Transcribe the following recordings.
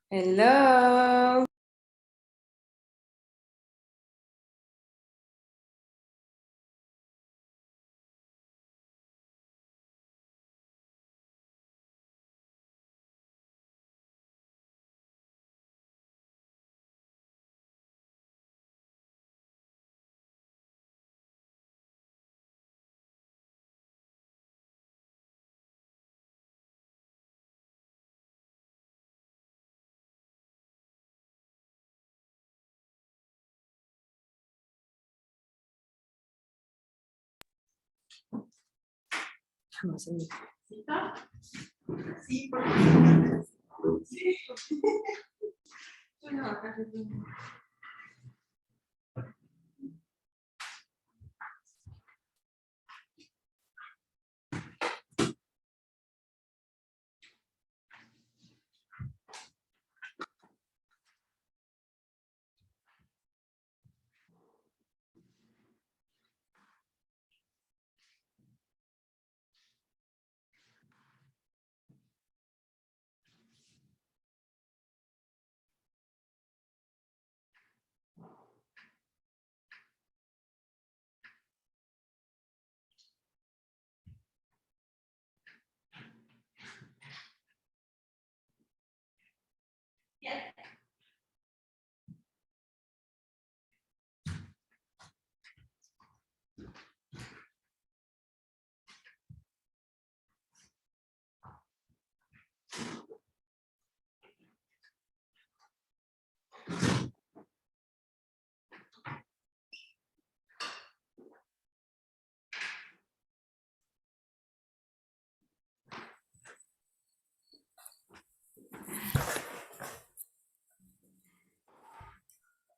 Hello. Sí, porque sí.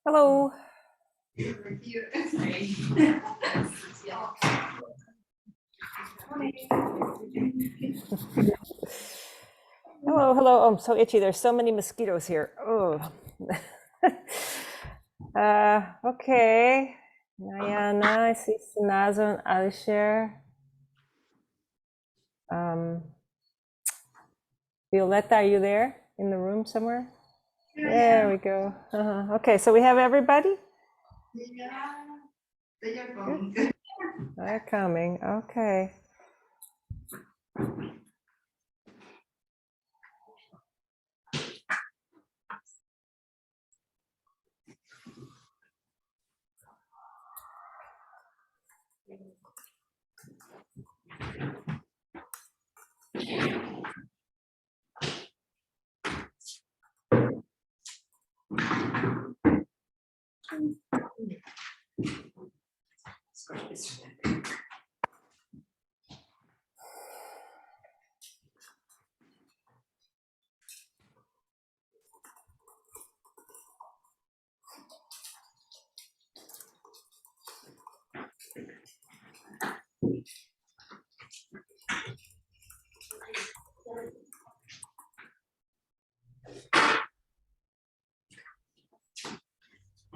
Hello. Hello, hello. Oh, I'm so itchy. There's so many mosquitoes here. Oh. Okay. Nayana, I see Sinazo and Alisher. Violetta, are you there in the room somewhere? There we go. Okay, so we have everybody? They're coming. Okay.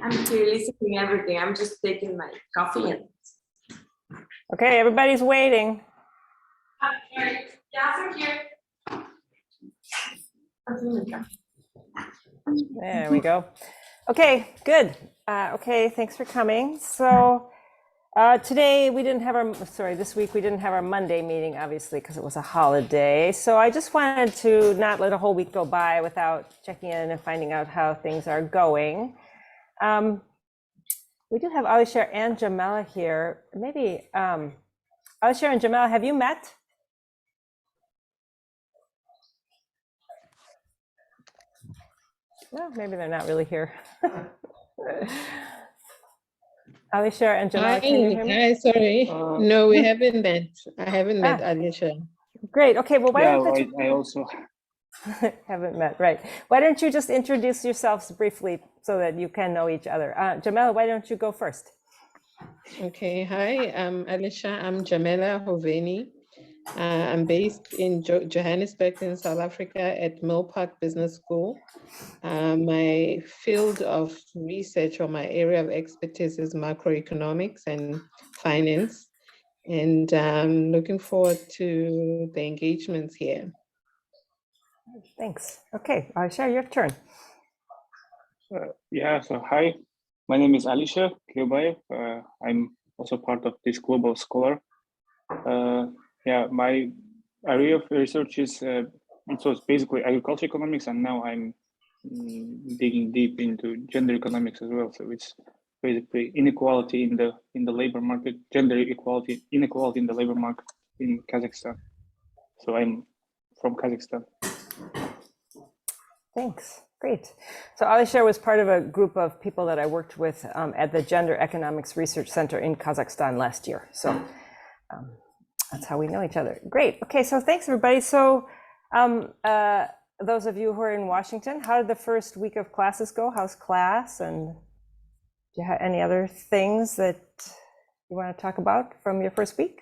I'm here listening everything. I'm just taking my coffee and. Okay, everybody's waiting. Right. Yeah, I'm here. There we go. Okay, good. Okay, thanks for coming. So today we didn't have our, sorry, this week we didn't have our Monday meeting, obviously, because it was a holiday. So I just wanted to not let a whole week go by without checking in and finding out how things are going. We do have Alisher and Jamela here. Maybe, Alisher and Jamela, have you met? No, maybe they're not really here. Alisher and Jamela, can you hear me? Hi, sorry. No, we haven't met. I haven't met Alicia. Great. Okay. Well, why don't I also haven't met. Right. Why don't you just introduce yourselves briefly so that you can know each other? Jamela, why don't you go first? Okay. Hi, I'm Alicia. I'm Jamela Hoveni. I'm based in Johannesburg in South Africa at Millpark Business School. My field of research or my area of expertise is macroeconomics and finance. And I'm looking forward to the engagements here. Thanks. Okay, Alisha, your turn. So hi, my name is Alisha Kyubayev. I'm also part of this Global Scholar. My area of research is it was basically agriculture economics, and now I'm digging deep into gender economics as well. So it's basically inequality in the labor market, gender inequality in the labor market in Kazakhstan. So I'm from Kazakhstan. Thanks. Great. So Alisher was part of a group of people that I worked with at the Gender Economics Research Center in Kazakhstan last year. So that's how we know each other. Great. Okay, so thanks everybody. So those of you who are in Washington, how did the first week of classes go? How's class? And do you have any other things that you want to talk about from your first week?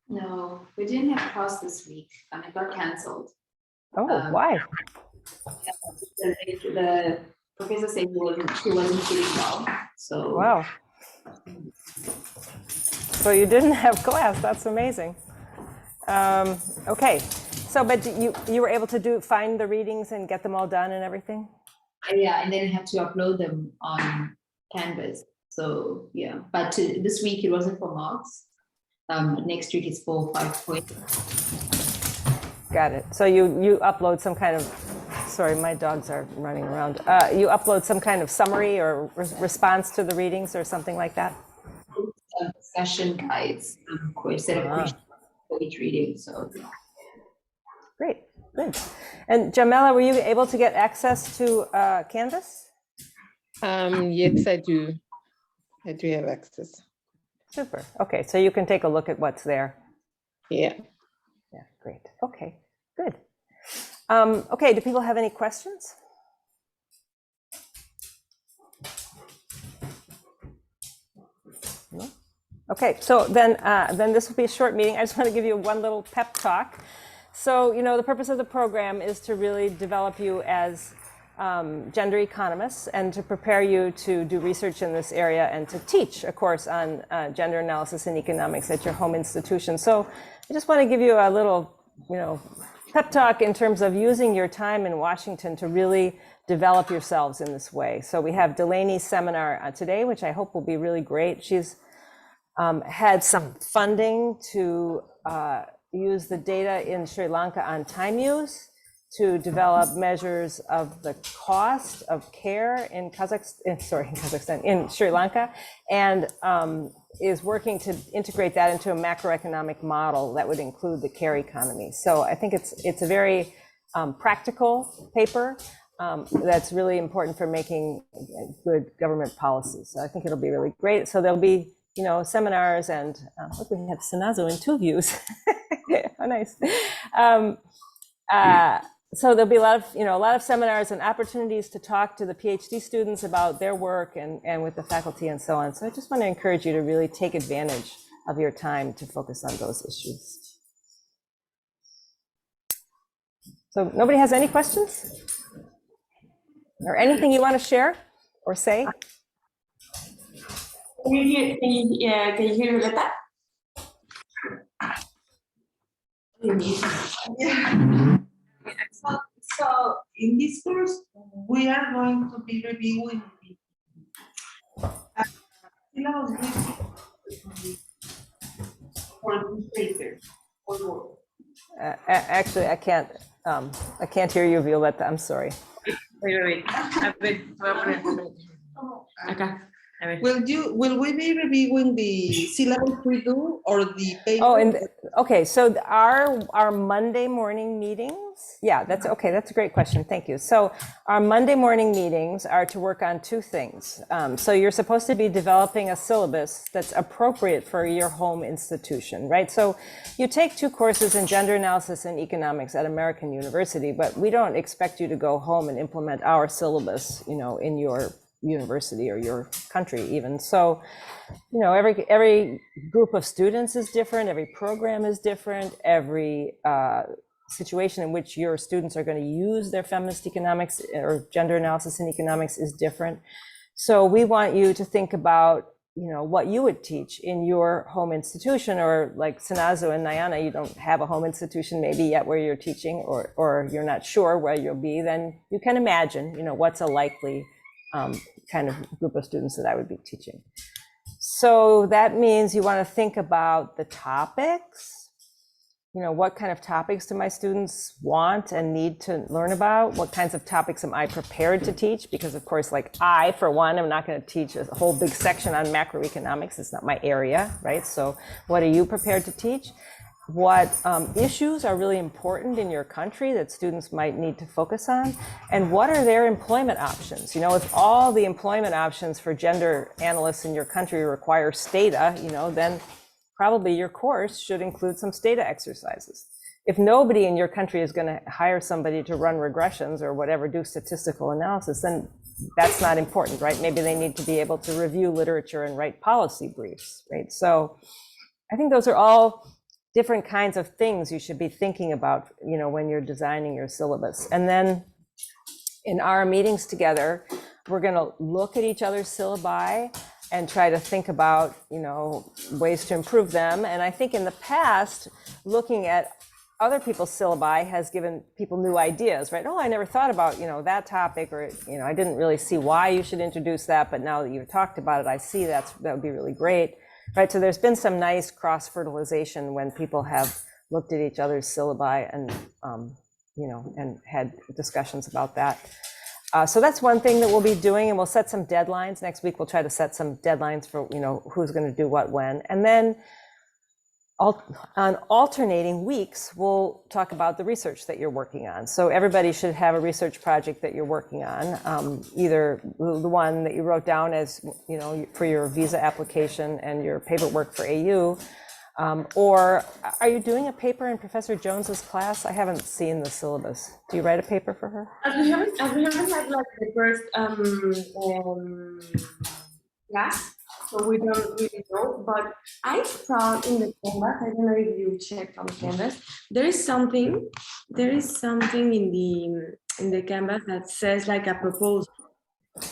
No, we didn't have class this week and it got canceled. Oh, why? The professor said she wasn't feeling well. So wow. So you didn't have class. That's amazing. Okay. So, but you were able to find the readings and get them all done and everything? Yeah, and then I had to upload them on Canvas. So yeah, but this week it wasn't for marks. Next week it's for 5 points. Got it. So you upload some kind of, sorry, my dogs are running around. You upload some kind of summary or response to the readings or something like that? Discussion guides, set of questions for each reading. So great, good. And Jamela, were you able to get access to Canvas? Yes, I do. I do have access. Super. Okay, so you can take a look at what's there. Yeah. Yeah, great. Okay, good. Okay, do people have any questions? No? Okay, so then this will be a short meeting. I just want to give you one little pep talk. So, the purpose of the program is to really develop you as gender economists and to prepare you to do research in this area and to teach a course on gender analysis and economics at your home institution. So I just want to give you a little, pep talk in terms of using your time in Washington to really develop yourselves in this way. So we have Delaney's seminar today, which I hope will be really great. She's had some funding to use the data in Sri Lanka on time use to develop measures of the cost of care in in Sri Lanka, and is working to integrate that into a macroeconomic model that would include the care economy. So I think it's a very practical paper that's really important for making good government policies. So I think it'll be really great. So there'll be seminars, and look, we have Sanazo in 2 views. How nice. So there'll be a lot of seminars and opportunities to talk to the PhD students about their work and with the faculty and so on. So I just want to encourage you to really take advantage of your time to focus on those issues. So nobody has any questions? Or anything you want to share or say? can you hear Violeta? Yeah. So in this course, we are going to be reviewing the syllabus for this paper. Actually, I can't hear you, Violeta. I'm sorry. Wait. Acá. Will we be reviewing the syllabus we do or the paper? Oh, okay. So our Monday morning meetings. Yeah, that's okay. That's a great question. Thank you. So our Monday morning meetings are to work on 2 things. So you're supposed to be developing a syllabus that's appropriate for your home institution, right? So you take 2 courses in gender analysis and economics at American University, but we don't expect you to go home and implement our syllabus, in your university or your country even. So, every group of students is different, every program is different, every situation in which your students are going to use their feminist economics or gender analysis in economics is different. So we want you to think about what you would teach in your home institution, or like Sanazu and Nayana, you don't have a home institution maybe yet where you're teaching, or you're not sure where you'll be, then you can imagine, what's a likely kind of group of students that I would be teaching. So that means you want to think about the topics. What kind of topics do my students want and need to learn about? What kinds of topics am I prepared to teach? Because of course, like I, for one, am not going to teach a whole big section on macroeconomics. It's not my area, right? So what are you prepared to teach? What issues are really important in your country that students might need to focus on? And what are their employment options? If all the employment options for gender analysts in your country require stata, then probably your course should include some stata exercises. If nobody in your country is going to hire somebody to run regressions or whatever, do statistical analysis, then that's not important, right? Maybe they need to be able to review literature and write policy briefs, right? So I think those are all different kinds of things you should be thinking about, when you're designing your syllabus. And then in our meetings together, we're going to look at each other's syllabi and try to think about, ways to improve them. And I think in the past, looking at other people's syllabi has given people new ideas, right? Oh, I never thought about, that topic, or, I didn't really see why you should introduce that, but now that you've talked about it, I see that would be really great, right? So there's been some nice cross-fertilization when people have looked at each other's syllabi and, and had discussions about that. So that's one thing that we'll be doing, and we'll set some deadlines. Next week, we'll try to set some deadlines for, who's going to do what when. And then on alternating weeks, we'll talk about the research that you're working on. So everybody should have a research project that you're working on, either the one that you wrote down as, for your visa application and your paperwork for AU, or are you doing a paper in Professor Jones's class? I haven't seen the syllabus. Do you write a paper for her? We haven't had like the first class, so we don't really know. But I saw in the canvas, I don't know if you checked on the canvas, there is something in the canvas that says like a proposal.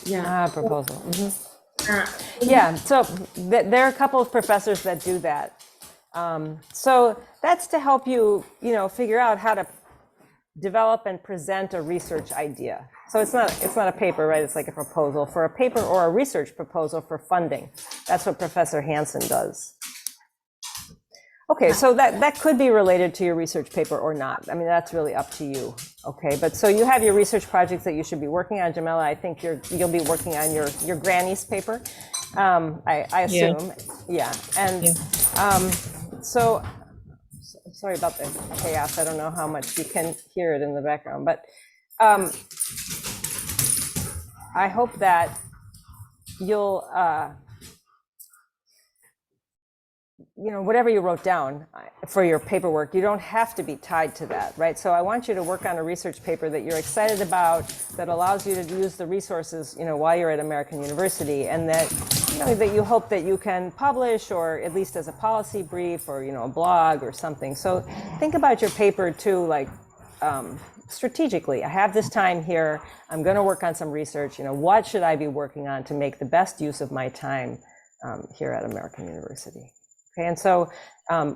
Yeah. Proposal. Mm-hmm. Yeah, so there are a couple of professors that do that. So that's to help you, figure out how to develop and present a research idea. So it's not a paper, right? It's like a proposal for a paper or a research proposal for funding. That's what Professor Hansen does. Okay, so that could be related to your research paper or not. I mean, that's really up to you. Okay, but so you have your research projects that you should be working on. Jamila, I think you'll be working on your granny's paper. I assume, yeah. And so sorry about the chaos. I don't know how much you can hear it in the background, but I hope that you'll, whatever you wrote down for your paperwork, you don't have to be tied to that, right? So I want you to work on a research paper that you're excited about, that allows you to use the resources, while you're at American University, and that, that you hope that you can publish, or at least as a policy brief, or, a blog or something. So think about your paper too, like strategically. I have this time here. I'm going to work on some research. What should I be working on to make the best use of my time here at American University? Okay, and so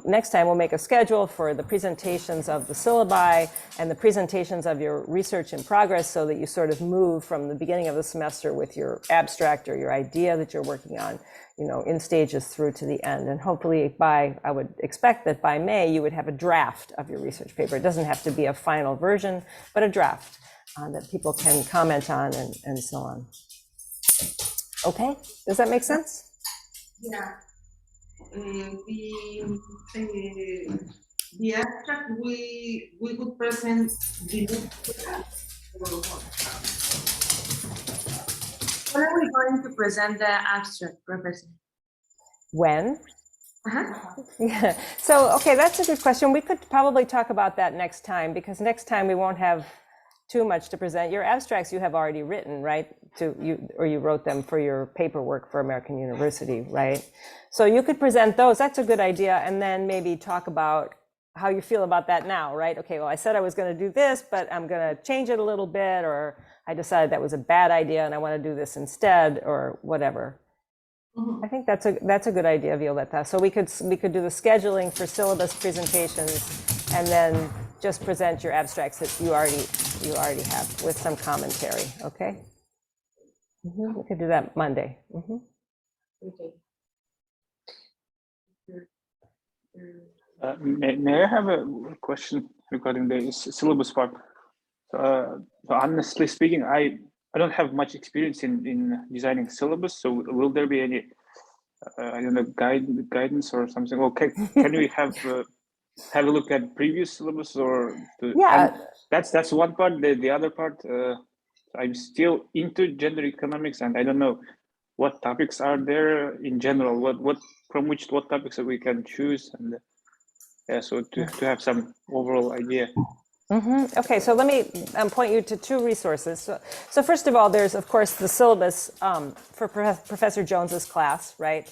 next time we'll make a schedule for the presentations of the syllabi and the presentations of your research in progress, so that you sort of move from the beginning of the semester with your abstract or your idea that you're working on, in stages through to the end. And hopefully I would expect that by May you would have a draft of your research paper. It doesn't have to be a final version, but a draft that people can comment on and so on. Okay, does that make sense? Yeah. The abstract we would present the When are we going to present the abstract, Professor? When? Yeah. So, okay, that's a good question. We could probably talk about that next time, because next time we won't have too much to present. Your abstracts you have already written, right? You wrote them for your paperwork for American University, right? So you could present those. That's a good idea. And then maybe talk about how you feel about that now, right? Okay, well, I said I was going to do this, but I'm going to change it a little bit, or I decided that was a bad idea and I want to do this instead, or whatever. Mhm. I think that's a good idea, Violetta. So we could do the scheduling for syllabus presentations, and then just present your abstracts that you already have with some commentary. Okay. We could do that Monday. Okay. May I have a question regarding the syllabus part? So honestly speaking, I don't have much experience in designing syllabus. So will there be any I don't know guidance or something? Or can we have a look at previous syllabus or Yeah. that's one part. The other part, I'm still into gender economics, and I don't know what topics are there in general. What topics that we can choose, and yeah, so to have some overall idea. Okay, so let me point you to two resources. So first of all, there's of course the syllabus for Professor Jones's class, right?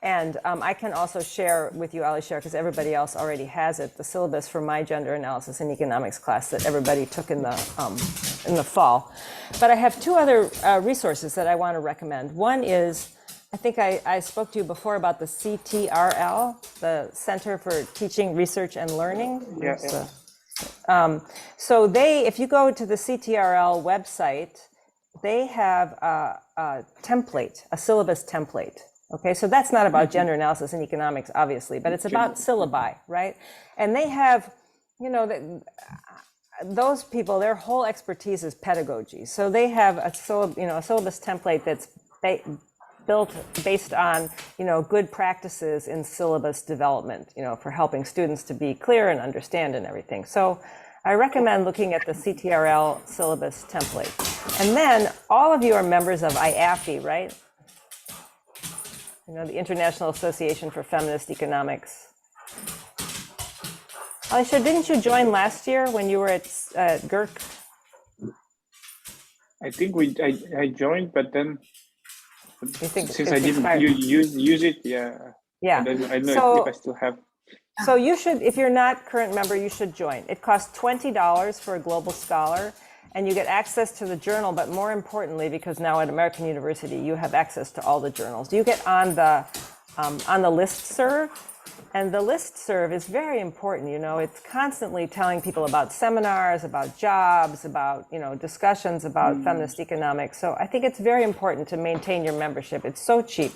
And I can also share with you, Alisher, because everybody else already has it, the syllabus for my gender analysis and economics class that everybody took in the fall. But I have two other resources that I want to recommend. One is, I think I spoke to you before about the CTRL, the Center for Teaching, Research, and Learning. Yeah. So if you go to the CTRL website, they have a template, a syllabus template. Okay, so that's not about gender analysis and economics, obviously, but it's about syllabi, right? And they have, those people, their whole expertise is pedagogy. So they have a syllabus template that's built based on, good practices in syllabus development, for helping students to be clear and understand and everything. So I recommend looking at the CTRL syllabus template. And then all of you are members of IAFE, right? The International Association for Feminist Economics. Alisha, didn't you join last year when you were at GERC? I think I joined, but then since I didn't expired? use it, yeah. Yeah. I don't know if I still have. So you should, if you're not current member, you should join. It costs $20 for a Global Scholar, and you get access to the journal, but more importantly, because now at American University, you have access to all the journals. You get on the listserv, and the listserv is very important. It's constantly telling people about seminars, about jobs, about, discussions about feminist economics. So I think it's very important to maintain your membership. It's so cheap.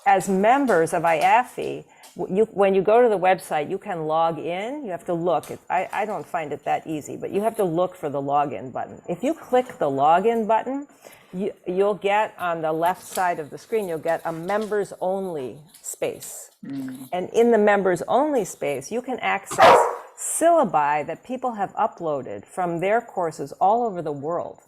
As members of IAFE, when you go to the website, you can log in. You have to look. I don't find it that easy, but you have to look for the login button. If you click the login button, you'll get on the left side of the screen, you'll get a members only space. And in the members only space, you can access syllabi that people have uploaded from their courses all over the world.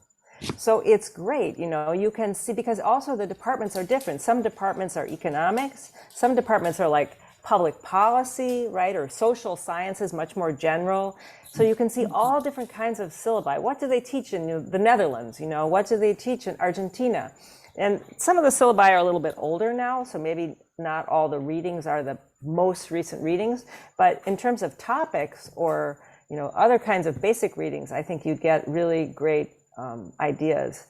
So it's great, you can see, because also the departments are different. Some departments are economics, some departments are like public policy, right, or social sciences, much more general. So you can see all different kinds of syllabi. What do they teach in the Netherlands? What do they teach in Argentina? And some of the syllabi are a little bit older now, so maybe not all the readings are the most recent readings. But in terms of topics or other kinds of basic readings, I think you'd get really great ideas.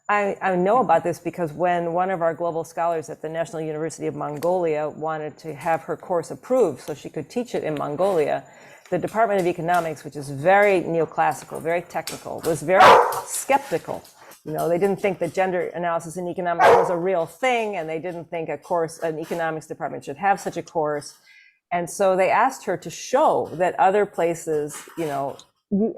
I know about this because when one of our global scholars at the National University of Mongolia wanted to have her course approved so she could teach it in Mongolia, the Department of Economics, which is very neoclassical, very technical, was very skeptical. They didn't think that gender analysis in economics was a real thing, and they didn't think an economics department should have such a course. And so they asked her to show that other places, you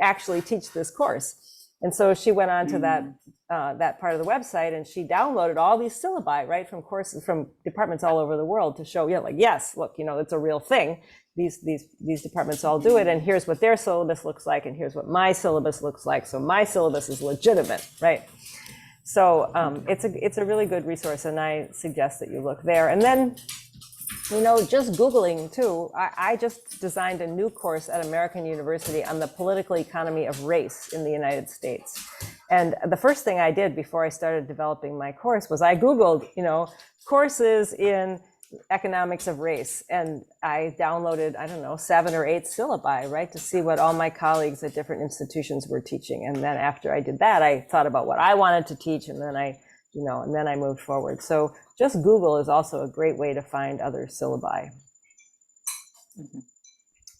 actually teach this course. And so she went on to that part of the website, and she downloaded all these syllabi, right, from courses from departments all over the world to show, yes, look, it's a real thing. These departments all do it, and here's what their syllabus looks like, and here's what my syllabus looks like. So my syllabus is legitimate, right? So it's a really good resource, and I suggest that you look there. And then, just Googling too, I just designed a new course at American University on the political economy of race in the United States. And the first thing I did before I started developing my course was I Googled, courses in economics of race. And I downloaded, 7 or 8 syllabi, right, to see what all my colleagues at different institutions were teaching. And then after I did that, I thought about what I wanted to teach. And then I you know, and then I moved forward. So just Google is also a great way to find other syllabi.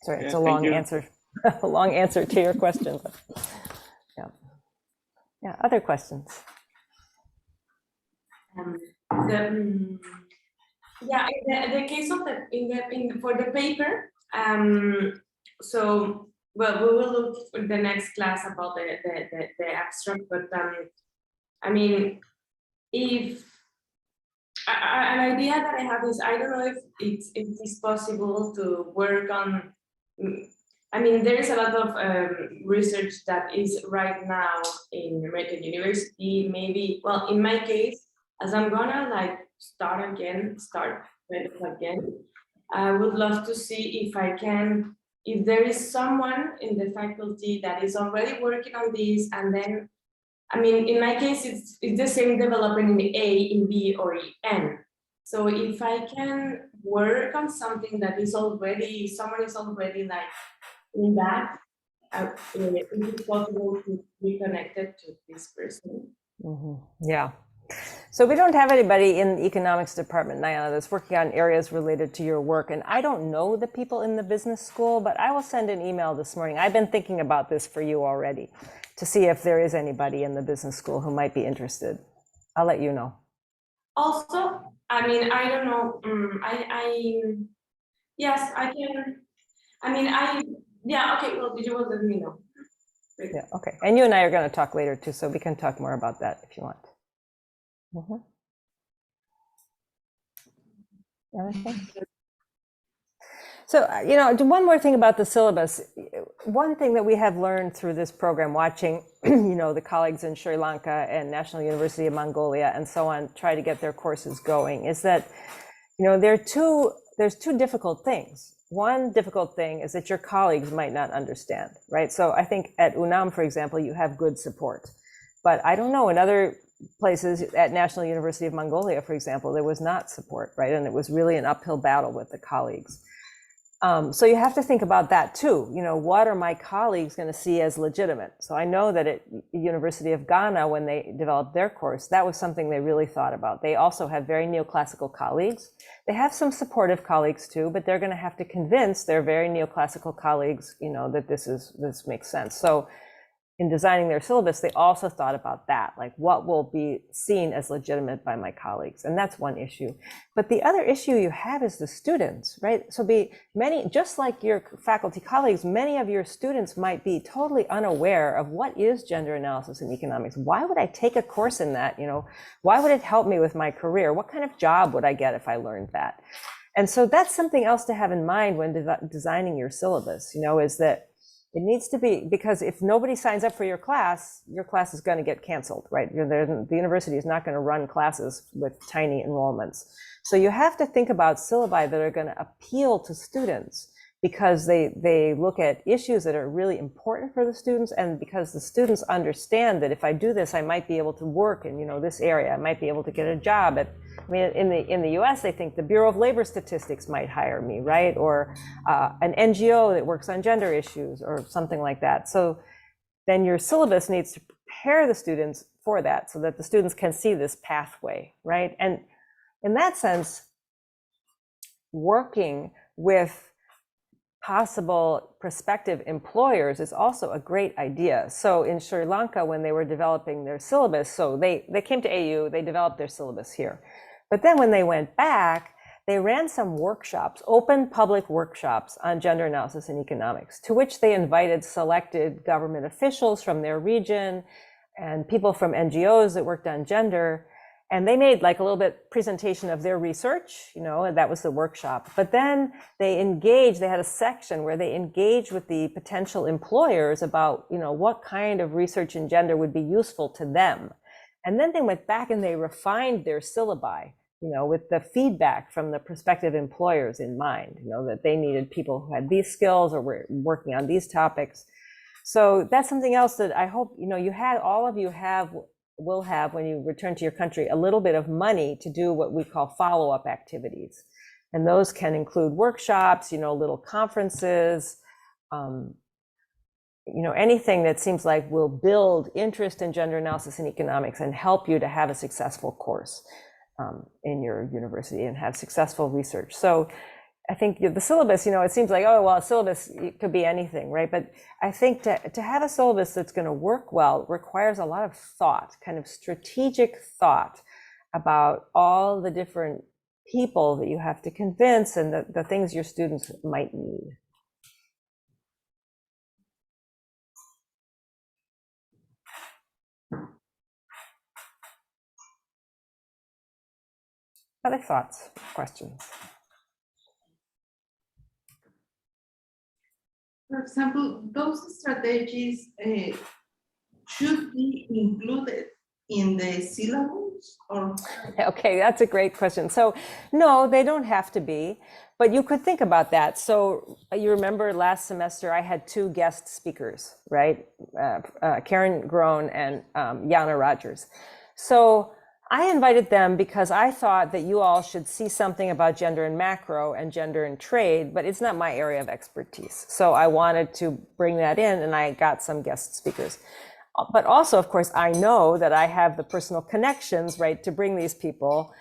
Sorry, it's Yeah, a thank long you. answer, a long answer to your question. But yeah, yeah. Other questions? The, yeah, in the case of for the paper, so well, we will look for the next class about the abstract, but I mean, if an idea that I have is, I don't know if it is possible to work on. I mean, there is a lot of research that is right now in American University. Maybe, well, in my case, as I'm gonna like start again, I would love to see if I can, if there is someone in the faculty that is already working on this, and then, I mean, in my case, it's the same development in A, in B, or in N. So if I can work on something that is already, someone is already like in that, it is possible to be connected to this person. Yeah. So we don't have anybody in the economics department, Nyana, that's working on areas related to your work. And I don't know the people in the business school, but I will send an email this morning. I've been thinking about this for you already to see if there is anybody in the business school who might be interested. I'll let you know. Also, I mean, I don't know, yes, I can, I mean, yeah, okay, well, you will let me know. Great. Yeah, okay. And you and I are going to talk later too, so we can talk more about that if you want. Anything? So, you know, one more thing about the syllabus. One thing that we have learned through this program, watching, you know, the colleagues in Sri Lanka and National University of Mongolia and so on, try to get their courses going, is that, you know, there's two difficult things. One difficult thing is that your colleagues might not understand, right? So I think at UNAM, for example, you have good support. But I don't know, in other places, at National University of Mongolia, for example, there was not support, right? And it was really an uphill battle with the colleagues. So you have to think about that too. You know, what are my colleagues going to see as legitimate? So I know that at the University of Ghana, when they developed their course, that was something they really thought about. They also have very neoclassical colleagues. They have some supportive colleagues too, but they're going to have to convince their very neoclassical colleagues, you know, that this makes sense. So in designing their syllabus, they also thought about that, like what will be seen as legitimate by my colleagues. And that's one issue. But the other issue you have is the students, right? So just like your faculty colleagues, many of your students might be totally unaware of what is gender analysis in economics. Why would I take a course in that? You know, why would it help me with my career? What kind of job would I get if I learned that? And so that's something else to have in mind when designing your syllabus, you know, is that it needs to be, because if nobody signs up for your class is going to get canceled, right? The university is not going to run classes with tiny enrollments. So you have to think about syllabi that are going to appeal to students, because they look at issues that are really important for the students, and because the students understand that if I do this, I might be able to work in, you know, this area. I might be able to get a job at, I mean, in the US, they think the Bureau of Labor Statistics might hire me, right? Or an NGO that works on gender issues or something like that. So then your syllabus needs to prepare the students for that, so that the students can see this pathway, right? And in that sense, working with possible prospective employers is also a great idea. So in Sri Lanka, when they were developing their syllabus, so they came to AU, they developed their syllabus here. But then when they went back, they ran some workshops, open public workshops on gender analysis in economics, to which they invited selected government officials from their region and people from NGOs that worked on gender. And they made like a little bit presentation of their research, you know, and that was the workshop. But then they had a section where they engaged with the potential employers about, you know, what kind of research in gender would be useful to them. And then they went back and they refined their syllabi, you know, with the feedback from the prospective employers in mind, you know, that they needed people who had these skills or were working on these topics. So that's something else that I hope, you know, all of you will have when you return to your country, a little bit of money to do what we call follow-up activities. And those can include workshops, you know, little conferences, anything that seems like will build interest in gender analysis and economics and help you to have a successful course in your university and have successful research. So I think the syllabus, it seems like, oh, well, a syllabus, it could be anything, right? But I think to have a syllabus that's going to work well requires a lot of thought, kind of strategic thought about all the different people that you have to convince and the things your students might need. Other thoughts, questions? For example, those strategies should be included in the syllabus or? Okay, that's a great question. So no, they don't have to be, but you could think about that. So you remember last semester I had 2 guest speakers, right? Karen Groen and Yana Rogers. So I invited them because I thought that you all should see something about gender in macro and gender in trade, but it's not my area of expertise. So I wanted to bring that in, and I got some guest speakers. But also, of course, I know that I have the personal connections, right, to bring these people,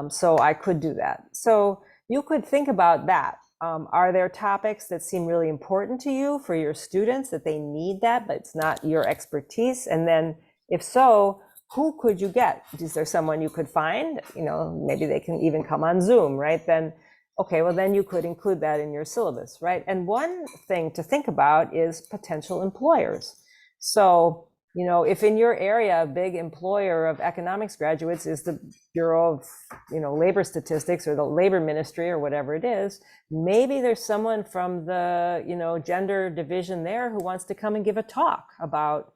so I could do that. So you could think about that. Are there topics that seem really important to you for your students, that they need that, but it's not your expertise? And then if so, who could you get? Is there someone you could find? Maybe they can even come on Zoom, right? Then, okay, well, then you could include that in your syllabus, right? And one thing to think about is potential employers. So, if in your area a big employer of economics graduates is the Bureau of, Labor Statistics or the Labor Ministry or whatever it is, maybe there's someone from the, gender division there who wants to come and give a talk about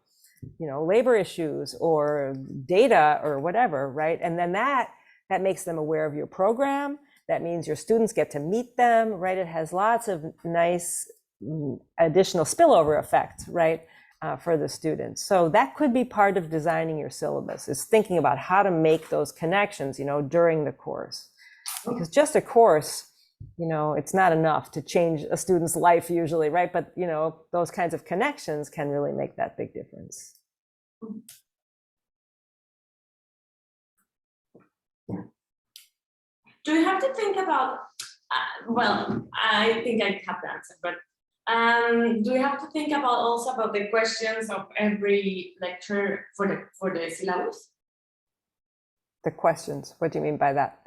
labor issues or data or whatever, right? And then that makes them aware of your program. That means your students get to meet them, right? It has lots of nice additional spillover effect, right, for the students. So that could be part of designing your syllabus, is thinking about how to make those connections, during the course. Because just a course, it's not enough to change a student's life usually, right? But, those kinds of connections can really make that big difference. Do you have to think about, well, I think I have the answer, but do you have to think about also about the questions of every lecture for the syllabus? The questions, what do you mean by that?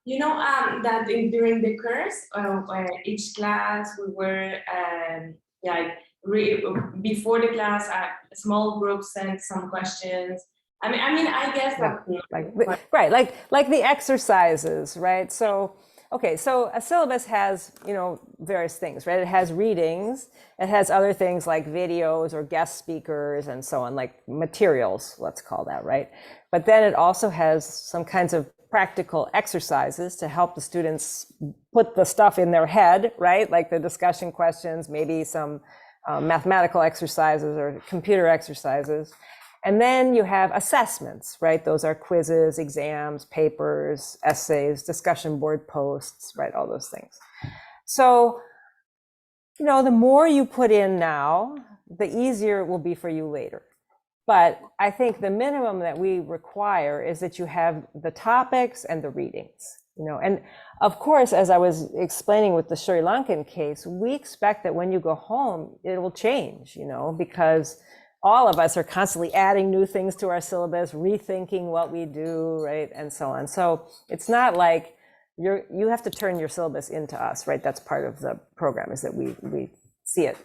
That during the course, each class we were before the class, small groups sent some questions. I mean, I guess that like the exercises, right? So, okay, so a syllabus has, various things, right? It has readings, it has other things like videos or guest speakers and so on, like materials, let's call that, right? But then it also has some kinds of practical exercises to help the students put the stuff in their head, right? Like the discussion questions, maybe some mathematical exercises or computer exercises. And then you have assessments, right? Those are quizzes, exams, papers, essays, discussion board posts, right? All those things. So, the more you put in now, the easier it will be for you later. But I think the minimum that we require is that you have the topics and the readings, and of course, as I was explaining with the Sri Lankan case, we expect that when you go home, it will change, because all of us are constantly adding new things to our syllabus, rethinking what we do, right, and so on. So it's not like you have to turn your syllabus into us, right? That's part of the program, is that we see it.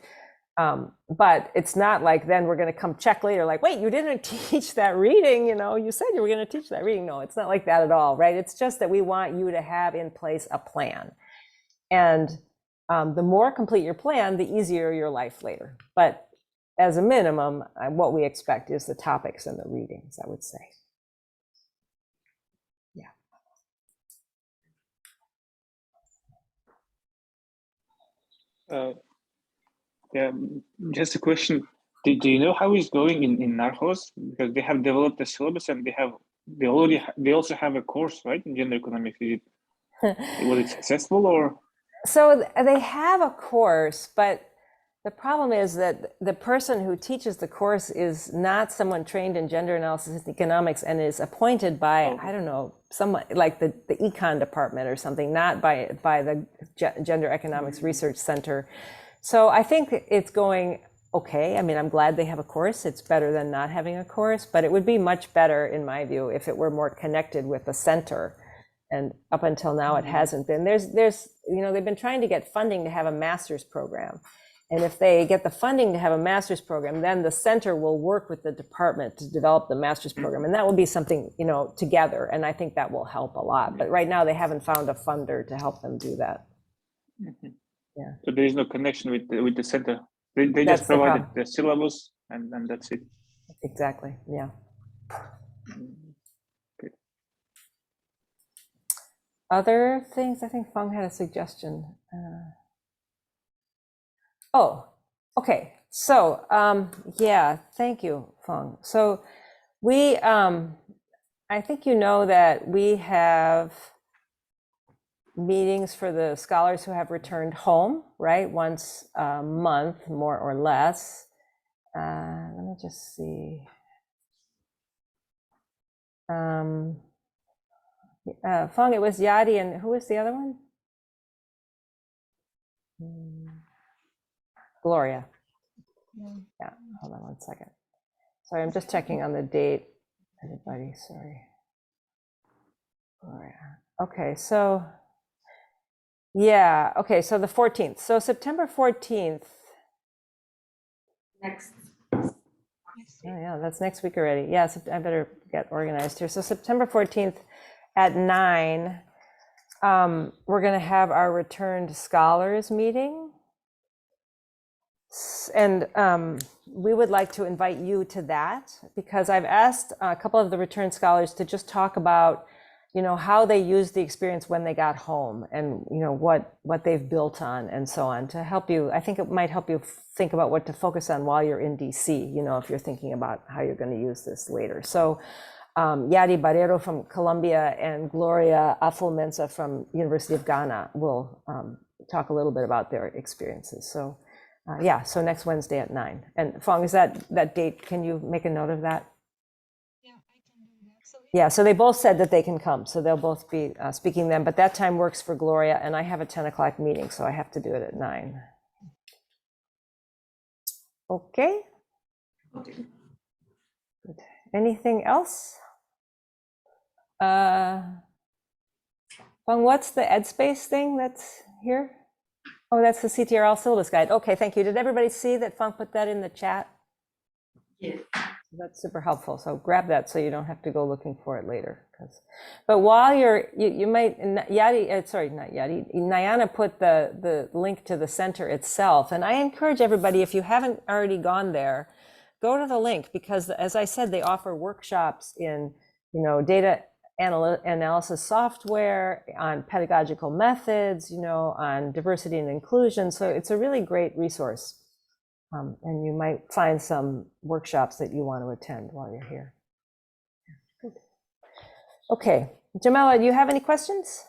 But it's not like then we're going to come check later, like, wait, you didn't teach that reading, you said you were going to teach that reading. No, it's not like that at all, right? It's just that we want you to have in place a plan. And the more complete your plan, the easier your life later. But as a minimum, what we expect is the topics and the readings, I would say. Yeah, just a question. Do you know how it's going in Narcos? Because they have developed a syllabus and they also have a course, right, in gender economics. Was it successful or? So they have a course, but The problem is that the person who teaches the course is not someone trained in gender analysis and economics and is appointed by, Oh. I don't know, someone like the econ department or something, not by the Gender Economics Research Center. So I think it's going okay. I mean, I'm glad they have a course. It's better than not having a course, but it would be much better, in my view, if it were more connected with the center. And up until now, it hasn't been. There's, they've been trying to get funding to have a master's program. And if they get the funding to have a master's program, then the center will work with the department to develop the master's program. And that will be something, together. And I think that will help a lot. But right now they haven't found a funder to help them do that. Mhm. Yeah. So there is no connection with the center. They That's just the provided problem. the syllabus and that's it. Exactly, yeah. Good. Other things, I think Feng had a suggestion. Oh, okay. So, yeah, thank you, Feng. So we, I think you know that we have meetings for the scholars who have returned home, right? Once a month, more or less. Let me just see. Feng, it was Yadi, and who was the other one? Gloria. Yeah, hold on one second. Sorry, I'm just checking on the date. Everybody, sorry. Gloria. Okay, so yeah, okay, so the 14th. So September 14th. Next. Oh yeah, that's next week already. Yeah, so I better get organized here. So September 14th at 9, we're going to have our returned scholars meeting. And we would like to invite you to that because I've asked a couple of the returned scholars to just talk about, how they used the experience when they got home and, what they've built on and so on to help you. I think it might help you think about what to focus on while you're in DC, if you're thinking about how you're going to use this later. So Yadi Barrero from Columbia and Gloria Aful-Mensah from University of Ghana will talk a little bit about their experiences. So yeah, so next Wednesday at 9. And Feng, is that date? Can you make a note of that? Yeah, I can do that. So Yeah, so they both said that they can come, so they'll both be speaking then, but that time works for Gloria, and I have a 10 o'clock meeting, so I have to do it at 9. Okay. Okay. Good. Anything else? Feng, what's the EdSpace thing that's here? Oh, that's the CTRL syllabus guide. Okay, thank you. Did everybody see that Feng put that in the chat? Yes. That's super helpful. So grab that so you don't have to go looking for it later. But while you might, Yadi, sorry, not Yadi, Nayana put the link to the center itself. And I encourage everybody, if you haven't already gone there, go to the link because as I said, they offer workshops in, data analysis software, on pedagogical methods, on diversity and inclusion. So it's a really great resource. And you might find some workshops that you want to attend while you're here. Good. Okay, Jamila, do you have any questions?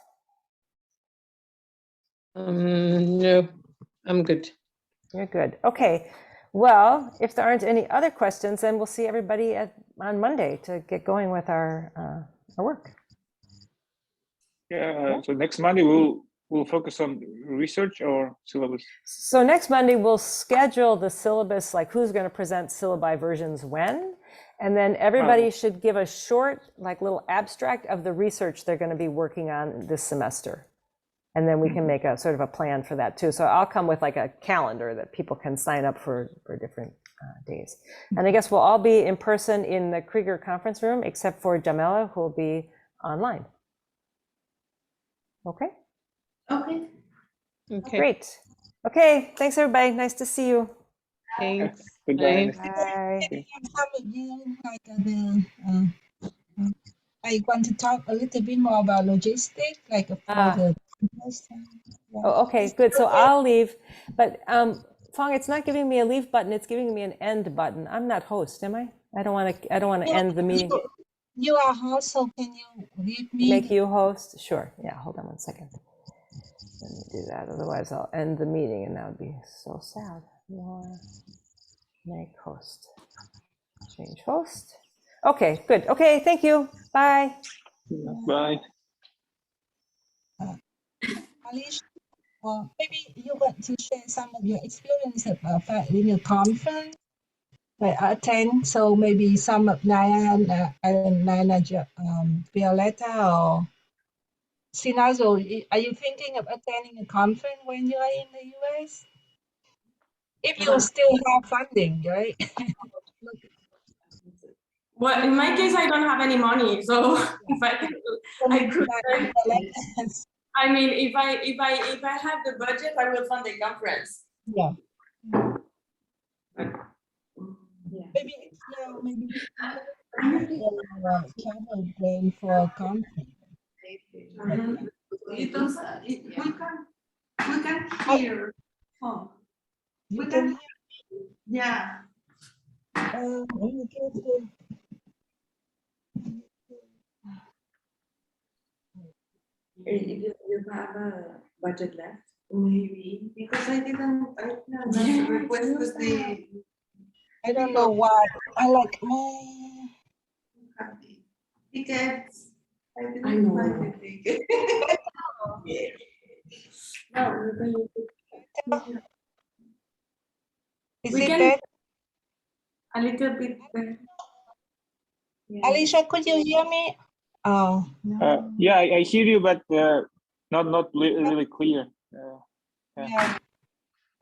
No, I'm good. You're good. Okay. Well, if there aren't any other questions, then we'll see everybody on Monday to get going with our work. Yeah. So next Monday we'll focus on research or syllabus. So next Monday we'll schedule the syllabus, like who's going to present syllabi versions when, and then everybody should give a short, little abstract of the research they're going to be working on this semester. And then we can make a sort of a plan for that too. So I'll come with a calendar that people can sign up for different days. And I guess we'll all be in person in the Krieger conference room, except for Jamila, who will be online. Okay? Okay. Okay, Great. Okay, thanks everybody. Nice to see you. thanks. Goodbye. Bye. I want to talk a little bit more about logistics, for the Oh, okay, good. So I'll leave, but Feng, it's not giving me a leave button. It's giving me an end button. I'm not host, am I? I don't want to end the meeting. You are host, so can you leave me? Make you host? Sure. Yeah, hold on one second. Let me do that. Otherwise, I'll end the meeting, and that would be so sad. Make host. Change host. Okay, good. Okay, thank you. Bye. Bye. Alicia, maybe you want to share some of your experience in your conference. Attend, so maybe some of Naya, Violetta, or Sinazo, are you thinking of attending a conference when you are in the US? If you still have funding, right? Well, in my case, I don't have any money, so if I could, I could. I mean, if I have the budget, I will fund the conference. Yeah. Yeah. Maybe, yeah, maybe travel plan for a conference. It does, we can hear. Oh, You we can can, yeah. You have a budget left? Maybe, because I didn't request with the I don't know why. I like my. tickets. I I didn't know. find the ticket. Is We it can- better? A little bit better. Alicia, could you hear me? Oh, no. Yeah, I hear you, but not really clear. Yeah.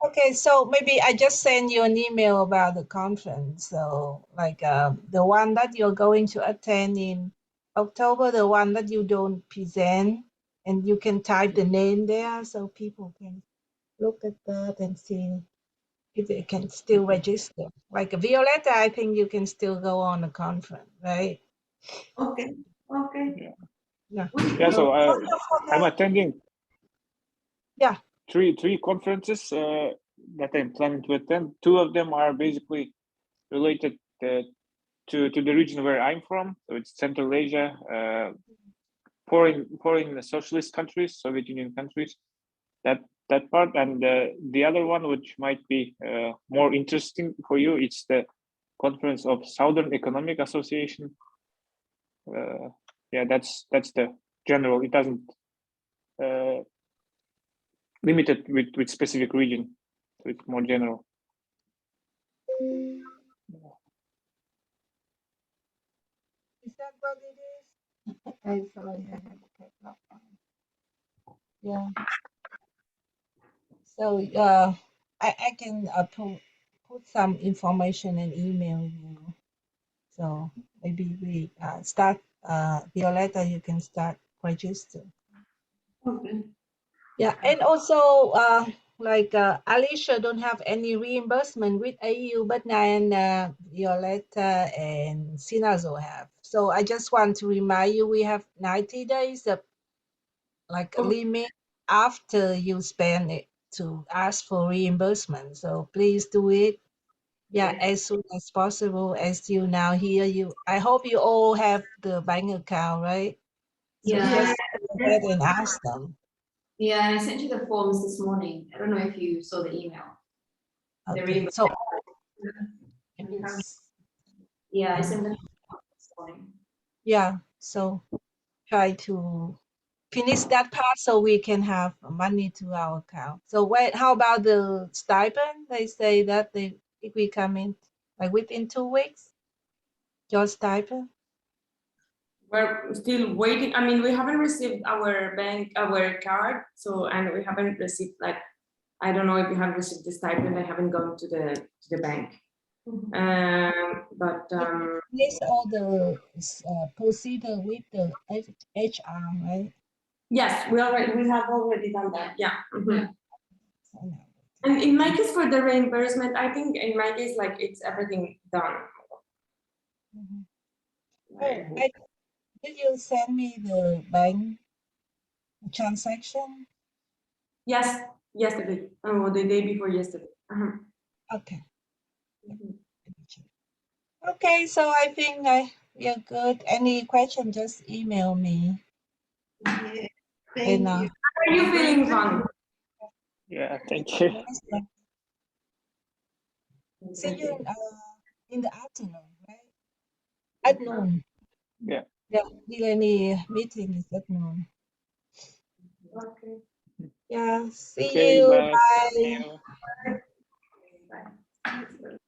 Okay, so maybe I just send you an email about the conference. So like the one that you're going to attend in October, the one that you don't present, and you can type the name there so people can look at that and see if they can still register. Like Violetta, I think you can still go on the conference, right? Okay, okay. Yeah. Yeah, so I'm attending. Yeah. Three conferences that I'm planning to attend. Two of them are basically related to the region where I'm from. So it's Central Asia, foreign socialist countries, Soviet Union countries. That part, and the other one, which might be more interesting for you, it's the conference of Southern Economic Association. Yeah, that's the general. It doesn't limit it with specific region, so it's more general. Is that what it is? I'm sorry, I have to take that one. Yeah. So I can put some information and email you. So maybe we start Violetta, you can start register. Okay. Yeah, and also like Alicia don't have any reimbursement with AU, but Nyan, Violetta, and Sinazo have. So I just want to remind you, we have 90 days of like a limit after you spend it to ask for reimbursement. So please do it. Yeah, as soon as possible. As you now hear you, I hope you all have the bank account, right? So Yeah. just go ahead and ask them. Yeah, and I sent you the forms this morning. I don't know if you saw the email. The Okay. reimbursement. So Yeah, I sent them this morning. yeah, so try to finish that part so we can have money to our account. So wait, how about the stipend? They say that if we come in like within 2 weeks, your stipend. We're still waiting. I mean, we haven't received our card. So, and we haven't received, like, I don't know if you have received the stipend. I haven't gone to the bank. This all the procedure with the HR, right? Yes, we have already done that. Yeah. Mm-hmm. And in my case, for the reimbursement, I think in my case, like, it's everything done. Oh, did you send me the bank transaction? Yes, yesterday. Oh, the day before yesterday. Okay. Okay, so I think we are good. Any question, just email me. Yeah. And, Thank you. How are you feeling, Van? Yeah, thank you. See you in the afternoon, right? At noon. Yeah. Yeah, the meeting is at noon. Okay. Yeah, see Okay, you. bye. Bye. See you. Bye.